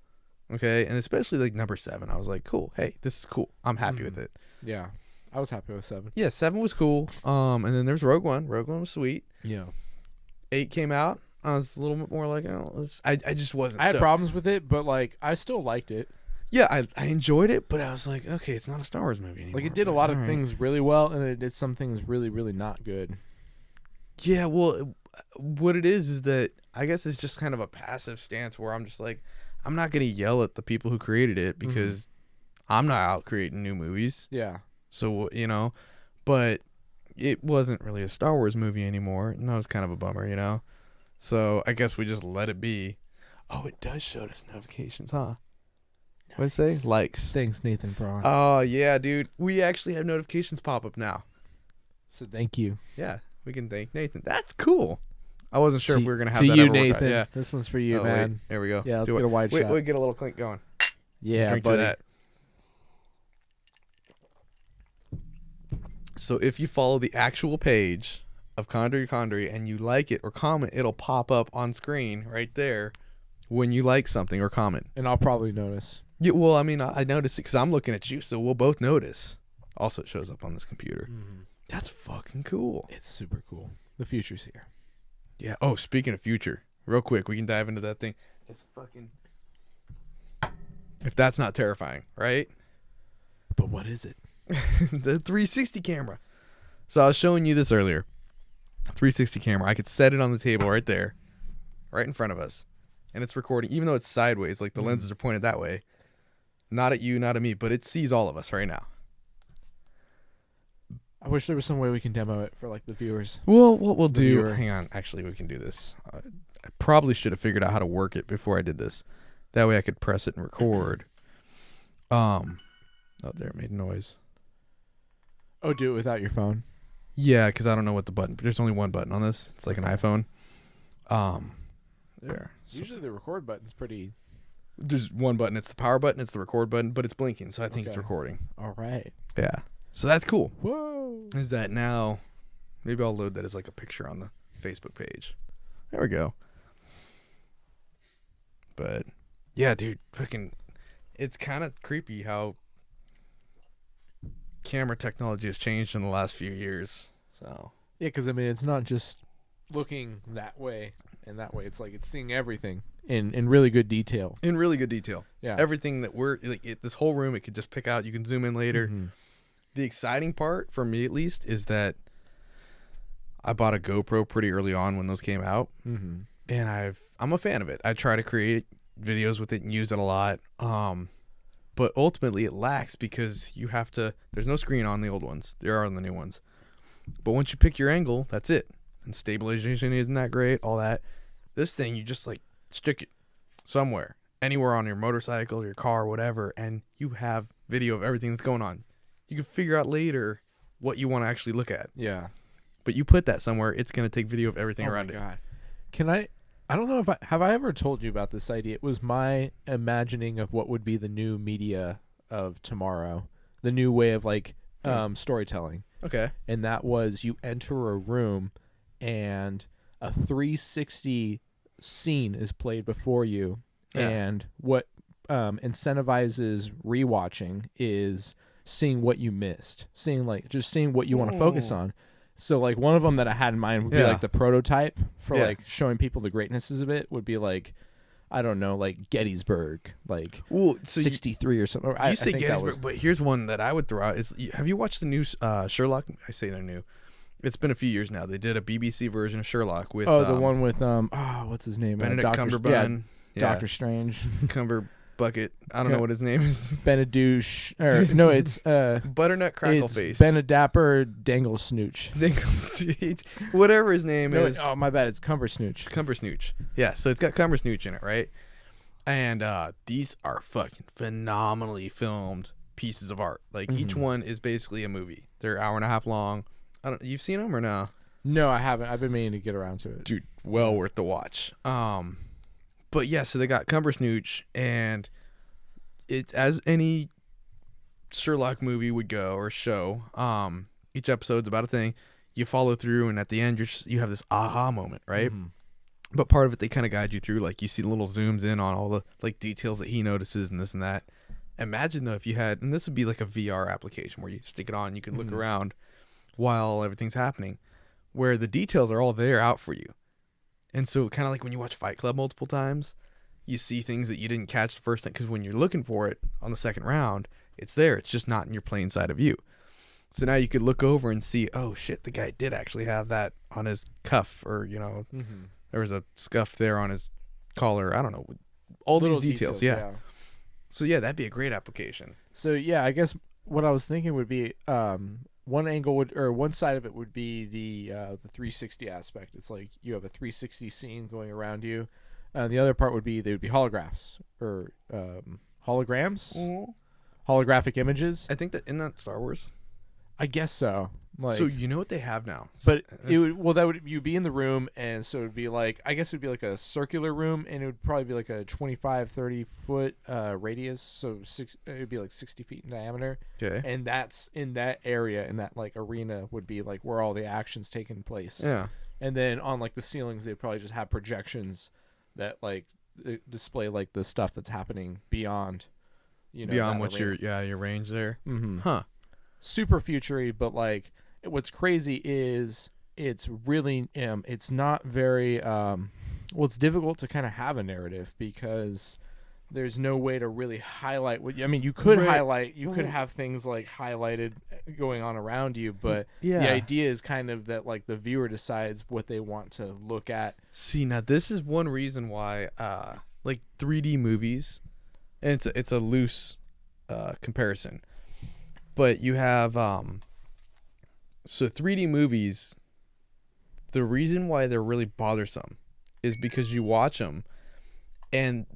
[SPEAKER 1] Okay, and especially like number 7, I was like, cool, hey, this is cool. I'm happy with it.
[SPEAKER 2] Yeah, I was happy with 7.
[SPEAKER 1] Yeah, 7 was cool. And then there's Rogue One. Rogue One was sweet.
[SPEAKER 2] Yeah.
[SPEAKER 1] 8 came out. I was a little bit more like, I just wasn't.
[SPEAKER 2] I had problems with it, but like I still liked it.
[SPEAKER 1] Yeah, I enjoyed it, but I was like, okay, it's not a Star Wars movie anymore.
[SPEAKER 2] Like, it did a lot of things really well, and it did some things really, really not good.
[SPEAKER 1] Yeah, well, what it is that I guess it's just kind of a passive stance where I'm just like, I'm not going to yell at the people who created it because I'm not out creating new movies.
[SPEAKER 2] Yeah.
[SPEAKER 1] So, but it wasn't really a Star Wars movie anymore, and that was kind of a bummer, So I guess we just let it be. Oh, it does show us notifications, huh? What'd it say? Likes.
[SPEAKER 2] Thanks, Nathan Braun.
[SPEAKER 1] Oh, yeah, dude. We actually have notifications pop up now.
[SPEAKER 2] So thank you.
[SPEAKER 1] Yeah, we can thank Nathan. That's cool. I wasn't sure if we were going to have that
[SPEAKER 2] you,
[SPEAKER 1] ever
[SPEAKER 2] Nathan.
[SPEAKER 1] work out. Yeah.
[SPEAKER 2] This one's for you, man.
[SPEAKER 1] Wait. There we go.
[SPEAKER 2] Yeah, let's get a wide shot.
[SPEAKER 1] Wait, get a little clink going.
[SPEAKER 2] Yeah,
[SPEAKER 1] Drink
[SPEAKER 2] buddy.
[SPEAKER 1] to that. So if you follow the actual page of Condry and you like it or comment, it'll pop up on screen right there when you like something or comment.
[SPEAKER 2] And I'll probably notice.
[SPEAKER 1] Yeah, well, I mean, I noticed it because I'm looking at you, so we'll both notice. Also, it shows up on this computer. That's fucking cool.
[SPEAKER 2] It's super cool. The future's here.
[SPEAKER 1] Yeah. Oh, speaking of future, real quick, we can dive into that thing. It's fucking... If that's not terrifying, right?
[SPEAKER 2] But what is it?
[SPEAKER 1] The 360 camera. So I was showing you this earlier. 360 camera. I could set it on the table right there, right in front of us. And it's recording, even though it's sideways, like the lenses are pointed that way. Not at you, not at me, but it sees all of us right now.
[SPEAKER 2] I wish there was some way we can demo it for like the viewers.
[SPEAKER 1] Well, what we'll do... Hang on. Actually, we can do this. I probably should have figured out how to work it before I did this. That way I could press it and record. Oh, there, it made noise.
[SPEAKER 2] Oh, do it without your phone?
[SPEAKER 1] Yeah, because I don't know what the button... There's only one button on this. It's like an iPhone. There. So
[SPEAKER 2] Usually the record button's pretty.
[SPEAKER 1] there's one button. It's the power button. It's the record button, but it's blinking, so I think it's
[SPEAKER 2] Okay.
[SPEAKER 1] recording.
[SPEAKER 2] All right.
[SPEAKER 1] Yeah. So that's cool.
[SPEAKER 2] Whoa.
[SPEAKER 1] Is that now? Maybe I'll load that as like a picture on the Facebook page. There we go. But yeah, dude, fucking, it's kind of creepy how camera technology has changed in the last few years. So
[SPEAKER 2] Yeah, because I mean, it's not just looking that way and that way. It's like it's seeing everything in really good detail.
[SPEAKER 1] in really good detail.
[SPEAKER 2] Yeah.
[SPEAKER 1] Everything that we're like, this whole room, it could just pick out. You can zoom in later.
[SPEAKER 2] Mhm.
[SPEAKER 1] The exciting part for me, at least, is that I bought a GoPro pretty early on when those came out,
[SPEAKER 2] Mhm.
[SPEAKER 1] and I'm a fan of it. I try to create videos with it and use it a lot. But ultimately it lacks because you have to. There's no screen on the old ones. There are on the new ones. But once you pick your angle, that's it. And stabilization isn't that great. All that. This thing, you just like stick it somewhere, anywhere on your motorcycle, your car, whatever, and you have video of everything that's going on. You can figure out later what you want to actually look at.
[SPEAKER 2] Yeah.
[SPEAKER 1] But you put that somewhere, it's going to take video of everything
[SPEAKER 2] Oh
[SPEAKER 1] around
[SPEAKER 2] my
[SPEAKER 1] it.
[SPEAKER 2] God. Can I don't know if I ever told you about this idea. It was my imagining of what would be the new media of tomorrow, the new way of like storytelling.
[SPEAKER 1] Okay.
[SPEAKER 2] And that was you enter a room and a 360 scene is played before you.
[SPEAKER 1] Yeah.
[SPEAKER 2] And what incentivizes rewatching is seeing what you missed, seeing what you want to focus on. So like one of them that I had in mind would be like the prototype for like showing people the greatnesses of it would be like, I don't know, like Gettysburg, like
[SPEAKER 1] So
[SPEAKER 2] 63 or something.
[SPEAKER 1] you say Gettysburg, but here's one that I would throw out is, have you watched the new Sherlock? I say they're new. It's been a few years now. They did a BBC version of Sherlock with
[SPEAKER 2] the one with what's his name?
[SPEAKER 1] Benedict Cumberbatch.
[SPEAKER 2] Yeah, Doctor Strange.
[SPEAKER 1] Bucket. I don't know what his name is.
[SPEAKER 2] Benedouche. Or no, it's
[SPEAKER 1] Butternut Crackle
[SPEAKER 2] it's
[SPEAKER 1] Face.
[SPEAKER 2] Benedapper Dangle Snooch.
[SPEAKER 1] Whatever his name is.
[SPEAKER 2] Oh, my bad. It's Cumbersnooch.
[SPEAKER 1] Cumbersnooch. Yeah, so it's got Cumbersnooch in it, right? And these are fucking phenomenally filmed pieces of art. Like each one is basically a movie. They're hour and a half long. You've seen them or no?
[SPEAKER 2] No, I haven't. I've been meaning to get around to it.
[SPEAKER 1] Dude, well worth the watch. But yeah, so they got Cumbersnooch, and it, as any Sherlock movie would go or show, each episode's about a thing. You follow through, and at the end, you have this aha moment, right?
[SPEAKER 2] Mhm.
[SPEAKER 1] But part of it, they kind of guide you through. Like you see the little zooms in on all the like details that he notices and this and that. Imagine though if you had, and this would be like a VR application where you stick it on, you can look around while everything's happening, where the details are all there out for you. And so kind of like when you watch Fight Club multiple times, you see things that you didn't catch the first time because when you're looking for it on the second round, it's there. It's just not in your plain side of view. So now you could look over and see, oh shit, the guy did actually have that on his cuff, or there was a scuff there on his collar. I don't know. All
[SPEAKER 2] Little
[SPEAKER 1] these details, yeah. So yeah, that'd be a great application.
[SPEAKER 2] So yeah, I guess what I was thinking would be one side of it would be the 360 aspect. It's like you have a 360 scene going around you. The other part would be they would be holographs or holograms, holographic images.
[SPEAKER 1] I think that in that Star Wars.
[SPEAKER 2] I guess so. Like,
[SPEAKER 1] So you know what they have now,
[SPEAKER 2] but you'd be in the room, and so it'd be like, I guess it'd be like a circular room, and it would probably be like a 25-30 foot radius, so it'd be like 60 feet in diameter.
[SPEAKER 1] Okay.
[SPEAKER 2] And that's in that area, in that like arena would be like where all the action's taking place.
[SPEAKER 1] Yeah.
[SPEAKER 2] And then on like the ceilings, they'd probably just have projections that like display like the stuff that's happening beyond,
[SPEAKER 1] beyond what your range there.
[SPEAKER 2] Mm-hmm.
[SPEAKER 1] Huh.
[SPEAKER 2] Super futury, but like what's crazy is it's really it's not very it's difficult to kind of have a narrative because there's no way to really highlight what you could highlight, could have things like highlighted going on around you, but the idea is kind of that like the viewer decides what they want to look at.
[SPEAKER 1] See, now this is one reason why like 3D movies, and it's a loose comparison, but you have so 3D movies, the reason why they're really bothersome is because you watch them, and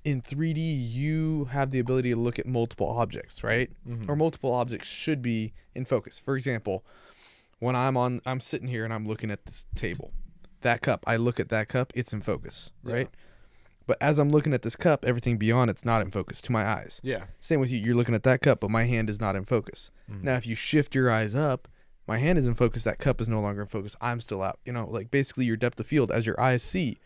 [SPEAKER 1] in 3D you have the ability to look at multiple objects, right? Or multiple objects should be in focus. For example, when I'm sitting here and I'm looking at this table, that cup. I look at that cup, it's in focus, right?
[SPEAKER 2] Yeah.
[SPEAKER 1] But as I'm looking at this cup, everything beyond it's not in focus to my eyes.
[SPEAKER 2] Yeah.
[SPEAKER 1] Same with you. You're looking at that cup, but my hand is not in focus. Now, if you shift your eyes up, my hand is in focus. That cup is no longer in focus. I'm still out. You know, like basically your depth of field as your eyes see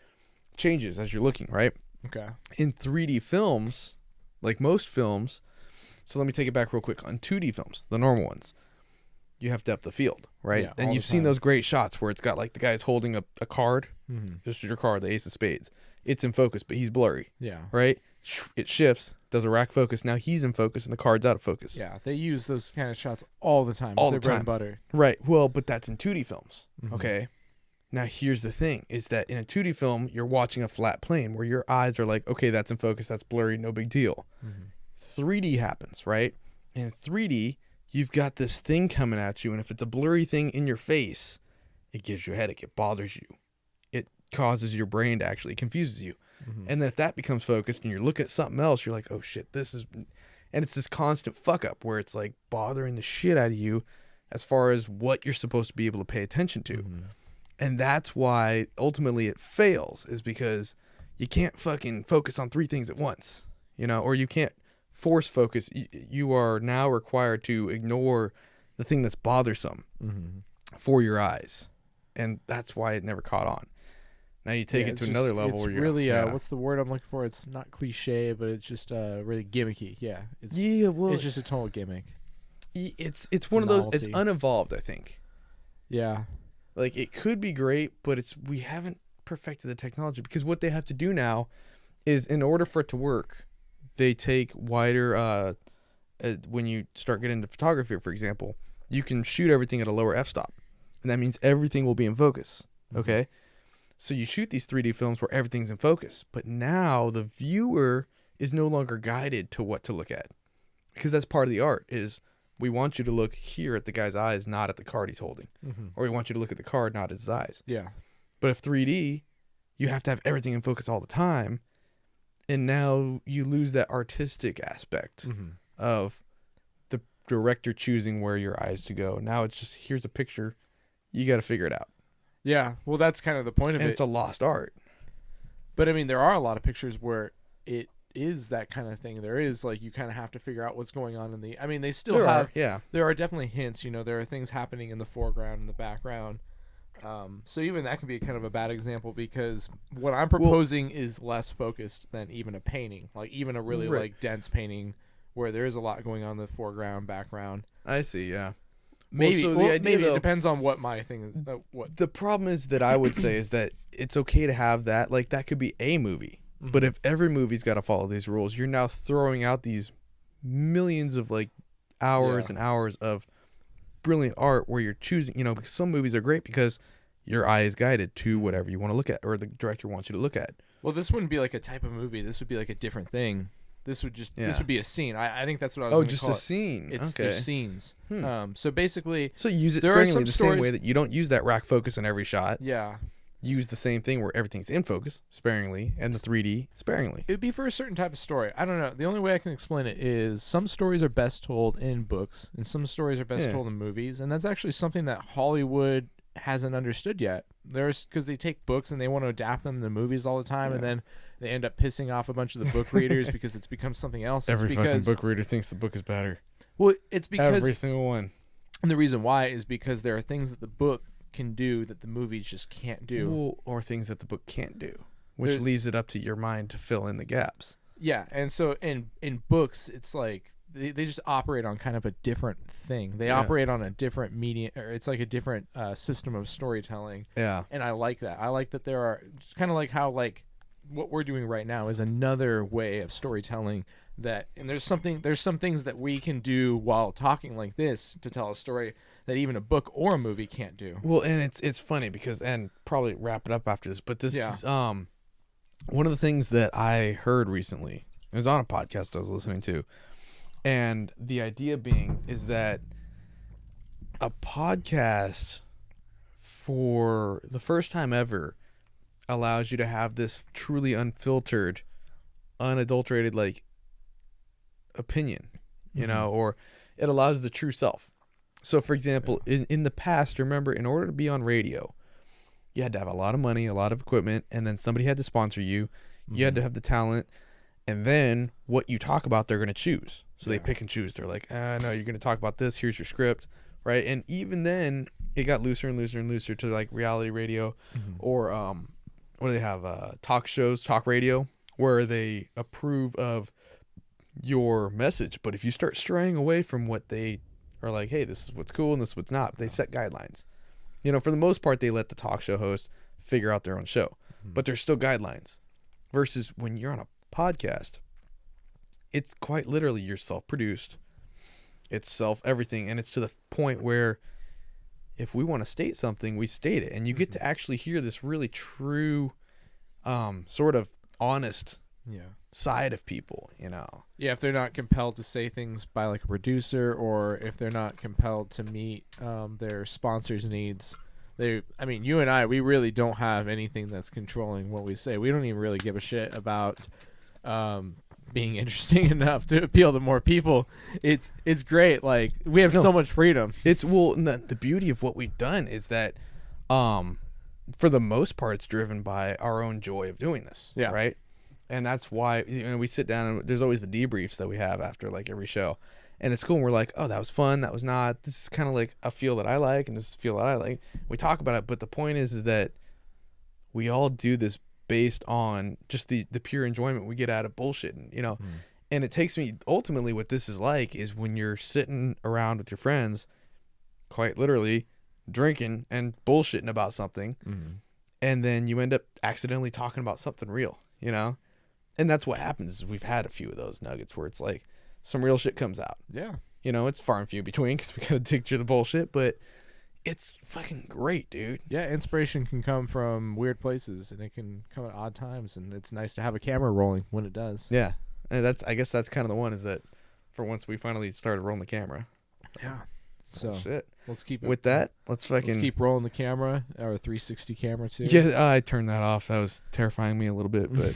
[SPEAKER 1] changes as you're looking, right?
[SPEAKER 2] Okay.
[SPEAKER 1] In 3D films, like most films, so let me take it back real quick. On 2D films, the normal ones, you have depth of field, right?
[SPEAKER 2] Yeah,
[SPEAKER 1] and
[SPEAKER 2] all
[SPEAKER 1] you've
[SPEAKER 2] the
[SPEAKER 1] seen
[SPEAKER 2] time.
[SPEAKER 1] those great shots where it's got like the guy's holding a card. This is your card, the ace of spades. It's in focus, but he's blurry,
[SPEAKER 2] Yeah.
[SPEAKER 1] right? It shifts, does a rack focus. Now he's in focus and the card's out of focus.
[SPEAKER 2] Yeah. They use those kind of shots all the time.
[SPEAKER 1] All
[SPEAKER 2] It's
[SPEAKER 1] the
[SPEAKER 2] their bread
[SPEAKER 1] time.
[SPEAKER 2] and butter.
[SPEAKER 1] Right. Well, but that's in 2D films.
[SPEAKER 2] Mhm.
[SPEAKER 1] Okay. Now here's the thing is that in a 2D film, you're watching a flat plane where your eyes are like, okay, that's in focus, that's blurry, no big deal. 3D happens, right? In 3D, you've got this thing coming at you, and if it's a blurry thing in your face, it gives you a headache, it bothers you. It causes your brain to actually confuses you. And then if that becomes focused and you're looking at something else, you're like, oh shit, this is, and it's this constant fuck up where it's like bothering the shit out of you as far as what you're supposed to be able to pay attention to. And that's why ultimately it fails, is because you can't fucking focus on 3 things at once, you know, or you can't force focus. You are now required to ignore the thing that's bothersome for your eyes. And that's why it never caught on. Now you take it to another level where you're
[SPEAKER 2] really what's the word I'm looking for? It's not cliche, but it's just really gimmicky. Yeah, it's
[SPEAKER 1] well,
[SPEAKER 2] it's just a total gimmick.
[SPEAKER 1] It's one of those. It's
[SPEAKER 2] novelty.
[SPEAKER 1] unevolved, I think.
[SPEAKER 2] Yeah,
[SPEAKER 1] Like it could be great, but we haven't perfected the technology, because what they have to do now is, in order for it to work, they take wider. When you start getting into photography, for example, you can shoot everything at a lower f-stop, and that means everything will be in focus. Okay. So you shoot these 3D films where everything's in focus, but now the viewer is no longer guided to what to look at, because that's part of the art. Is we want you to look here at the guy's eyes, not at the card he's holding, or we want you to look at the card, not at his eyes.
[SPEAKER 2] Yeah.
[SPEAKER 1] But if 3D, you have to have everything in focus all the time, and now you lose that artistic aspect of the director choosing where your eyes to go. Now it's just, here's a picture, you got to figure it out.
[SPEAKER 2] Yeah. Well, that's kind of the point of
[SPEAKER 1] And
[SPEAKER 2] it.
[SPEAKER 1] it's a lost art.
[SPEAKER 2] But I mean, there are a lot of pictures where it is that kind of thing. There is, like, you kind of have to figure out what's going on in the. I mean, they still there are definitely hints. You know, there are things happening in the foreground and the background. So even that can be kind of a bad example, because what I'm proposing is less focused than even a painting, like even a really like dense painting where there is a lot going on in the foreground, background.
[SPEAKER 1] I see. Yeah.
[SPEAKER 2] Maybe,
[SPEAKER 1] well, so the idea,
[SPEAKER 2] maybe
[SPEAKER 1] though,
[SPEAKER 2] it depends on what my thing is. What
[SPEAKER 1] the problem is that I would say is that it's okay to have that. Like, that could be a movie. But if every movie's got to follow these rules, you're now throwing out these millions of like hours and hours of brilliant art where you're choosing, you know, because some movies are great because your eye is guided to whatever you want to look at, or the director wants you to look at.
[SPEAKER 2] Well, this wouldn't be like a type of movie. This would be like a different thing. This would be a scene. I think that's what I was going to call it.
[SPEAKER 1] Oh, just a scene.
[SPEAKER 2] It's
[SPEAKER 1] okay.
[SPEAKER 2] there's scenes. So basically,
[SPEAKER 1] so use it
[SPEAKER 2] there are
[SPEAKER 1] sparingly,
[SPEAKER 2] some
[SPEAKER 1] the
[SPEAKER 2] stories-
[SPEAKER 1] same way that you don't use that rack focus in every shot.
[SPEAKER 2] yeah.
[SPEAKER 1] Use the same thing where everything's in focus sparingly, and the 3D sparingly.
[SPEAKER 2] It would be for a certain type of story. I don't know. The only way I can explain it is some stories are best told in books, and some stories are best told in movies, and that's actually something that Hollywood hasn't understood yet. Because they take books and they want to adapt them to movies all the time, and then they end up pissing off a bunch of the book readers because it's become something else.
[SPEAKER 1] Every fucking book reader thinks the book is better.
[SPEAKER 2] Well, it's because
[SPEAKER 1] every single one.
[SPEAKER 2] And the reason why is because there are things that the book can do that the movies just can't do.
[SPEAKER 1] Well, or things that the book can't do, which leaves it up to your mind to fill in the gaps.
[SPEAKER 2] Yeah, and so in books, it's like they just operate on kind of a different thing. They operate on a different medium, or it's like a different system of storytelling. Yeah, and I like that. I like that there are, it's kind of like how like what we're doing right now is another way of storytelling. That, and there's some things that we can do while talking like this to tell a story that even a book or a movie can't do.
[SPEAKER 1] Well, and it's funny because, and probably wrap it up after this, but this is one of the things that I heard recently. It was on a podcast I was listening to, and the idea being is that a podcast for the first time ever allows you to have this truly unfiltered, unadulterated like opinion, you know, or it allows the true self. So for example, in the past, remember, in order to be on radio, you had to have a lot of money, a lot of equipment, and then somebody had to sponsor you. You had to have the talent, and then what you talk about, they're going to choose. So they pick and choose. They're like, no, you're going to talk about this. Here's your script, right? And even then, it got looser and looser and looser to like reality radio, or what do they have? Talk shows, talk radio, where they approve of your message. But if you start straying away from what they are like, hey, this is what's cool and this is what's not, they set guidelines. You know, for the most part, they let the talk show host figure out their own show, but there's still guidelines. Versus when you're on a podcast, it's quite literally you're self-produced. It's self-everything. And it's to the point where if we want to state something, we state it. And you get to actually hear this really true, sort of honest side of people, you know?
[SPEAKER 2] Yeah, if they're not compelled to say things by like a producer, or if they're not compelled to meet their sponsors' needs. I mean, you and I, we really don't have anything that's controlling what we say. We don't even really give a shit about being interesting enough to appeal to more people. It's great. Like, we have so much freedom.
[SPEAKER 1] The beauty of what we've done is that, for the most part, it's driven by our own joy of doing this. Yeah. Right. And that's why, you know, we sit down and there's always the debriefs that we have after like every show. And it's cool. And we're like, oh, that was fun. That was not. This is kind of like a feel that I like, and this is a feel that I like. We talk about it, but the point is that we all do this based on just the pure enjoyment we get out of bullshitting, you know. And it takes me, ultimately what this is like is when you're sitting around with your friends, quite literally drinking and bullshitting about something, and then you end up accidentally talking about something real, you know. And that's what happens. Is we've had a few of those nuggets where it's like some real shit comes out. Yeah. You know, it's far and few between because we got to dig through the bullshit, but it's fucking great, dude.
[SPEAKER 2] Yeah, inspiration can come from weird places, and it can come at odd times, and it's nice to have a camera rolling when it does.
[SPEAKER 1] Yeah. And I guess that's kind of the one, is that for once we finally started rolling the camera.
[SPEAKER 2] Yeah. So
[SPEAKER 1] shit.
[SPEAKER 2] Let's keep it.
[SPEAKER 1] With that, let's
[SPEAKER 2] keep rolling the camera, our 360 camera too.
[SPEAKER 1] Yeah, I turned that off. That was terrifying me a little bit, but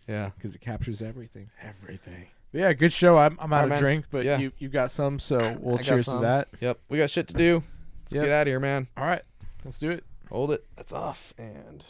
[SPEAKER 1] yeah,
[SPEAKER 2] because it captures everything.
[SPEAKER 1] Everything.
[SPEAKER 2] But yeah, good show. I'm out of drink, but you got some, so we'll cheers to that.
[SPEAKER 1] Yep, we got shit to do. Let's get out of here, man.
[SPEAKER 2] All right, let's do it.
[SPEAKER 1] Hold it. That's off and.